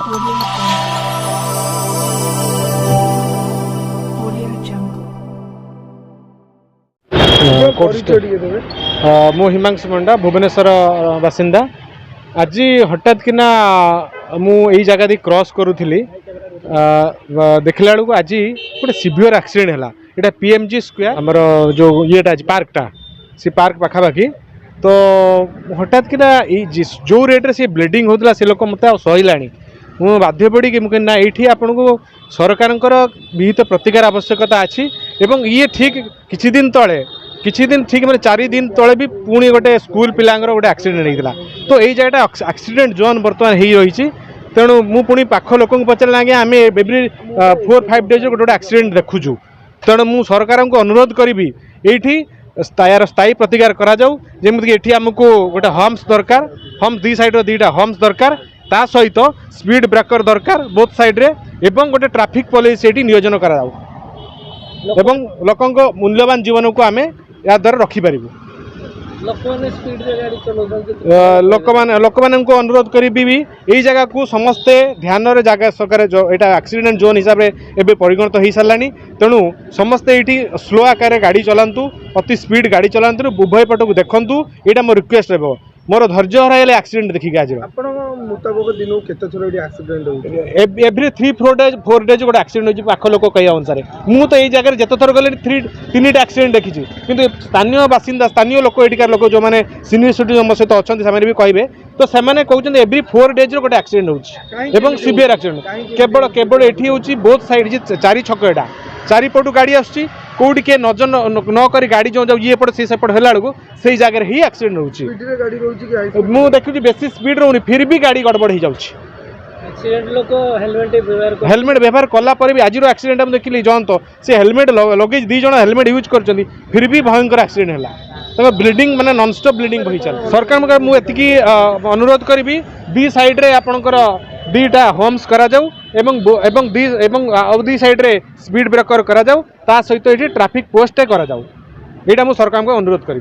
मु हिमांशु पंडा भुवनेश्वर बासिंदा। आज हठात किना मु यही जगह दी क्रॉस करूली देखला बेलू आज गोटे सीवियर एक्सीडेंट है। यहाँ पीएमजी स्क्वायर आमर जो येटा पार्कटा से पार्क पाखापाखि तो हठात किना जो रेट्रे से ब्लीडिंग होता से लोक मत सहला मु बाध्य पड़ी कि ना ये आपन को सरकार विहित प्रतिकार आवश्यकता अच्छी एवं ये ठीक किछि दिन ठीक मैंने 4 दिन तले भी पुणी गोटे स्कूल पिलांगर गोटे एक्सीडेंट होता तो यही जगह एक्सीडेंट जोन बर्तमान हो रही तेणु मु पुणी पाख लोक पचारे आगे आम एवरी 4-5 डेज गोटे एक्सीडेंट देखुचु तेणु मु सरकार को अनुरोध करी ये यार स्थायी प्रतिकार करा जमीक आमको गोटे हम्स दरकार हम्स दी साइड दीटा हम्स दरकार ता सहित स्पीड ब्रेकर दरकार बोथ साइड रे एवं गोटे ट्रैफिक पुलिस ये नियोजन करा एवं लोकों मूल्यवान जीवन को आम या द्वारा रखिपर लोक मान को अनुरोध करी भी यही जगह को समस्ते ध्यान रे जगह सरकार जो यहाँ एक्सीडेंट जोन हिसाब से परिगणित हो सारानी तेणु समस्ते ये स्लो आकार गाड़ी चलांतु अति स्पीड गाड़ी चलांतु उभय पट को देखु यहाँ मो रिक्वेस्ट रहा मोर धैर्य हराइले एक्सीडेंट देखिक आज मुताबिक दिन एक्सीडेंट एवरी 3-4 डेज गोटे एक्सीडेंट हो पाख लोक कही अनुसार मु तो यही जगह जिते थर गले 3टा एक्सीडेंट देखी कि स्थानीय बासिंदा स्थानीय लोक एटिकार लोक जो मैंने सीनियर सिटीजन सहित अच्छा से भी कहे तो से कहते एवरी 4 डेज गोटे एक्सीडेंट हो सीवियर एक्सीडेंट केवल केवल ये हूँ बोथ साइड 4 छक एटा 4 पटू गाड़ी आसूँ कौटी किए नजर नक गाड़ी जो ये पट से सेपट है बेलू से जगह ही एक्सीडेंट हो मुझे देखुची बेसी स्पीड रोनी फिर भी गाड़ी गड़बड़ हो जाऊँगी हेलमेट व्यवहार कलापर भी आज एक्सीडेंट हम देखिली जन तो से हेलमेट लगे 2 जन हेलमेट यूज कर फिर भी भयंकर एक्सीडेंट है ब्लीडिंग माने नॉनस्टॉप ब्लीडिंग हो चल सरकार मुझे अनुरोध करी बी साइड रे आपणकर 2टा होम्स करा जाऊ एवं दी साइड रे स्पीड ब्रेकर करा जाऊ ता सहित ये ट्रैफिक पोस्ट करा जाऊ यहाँ सरकार को अनुरोध करी।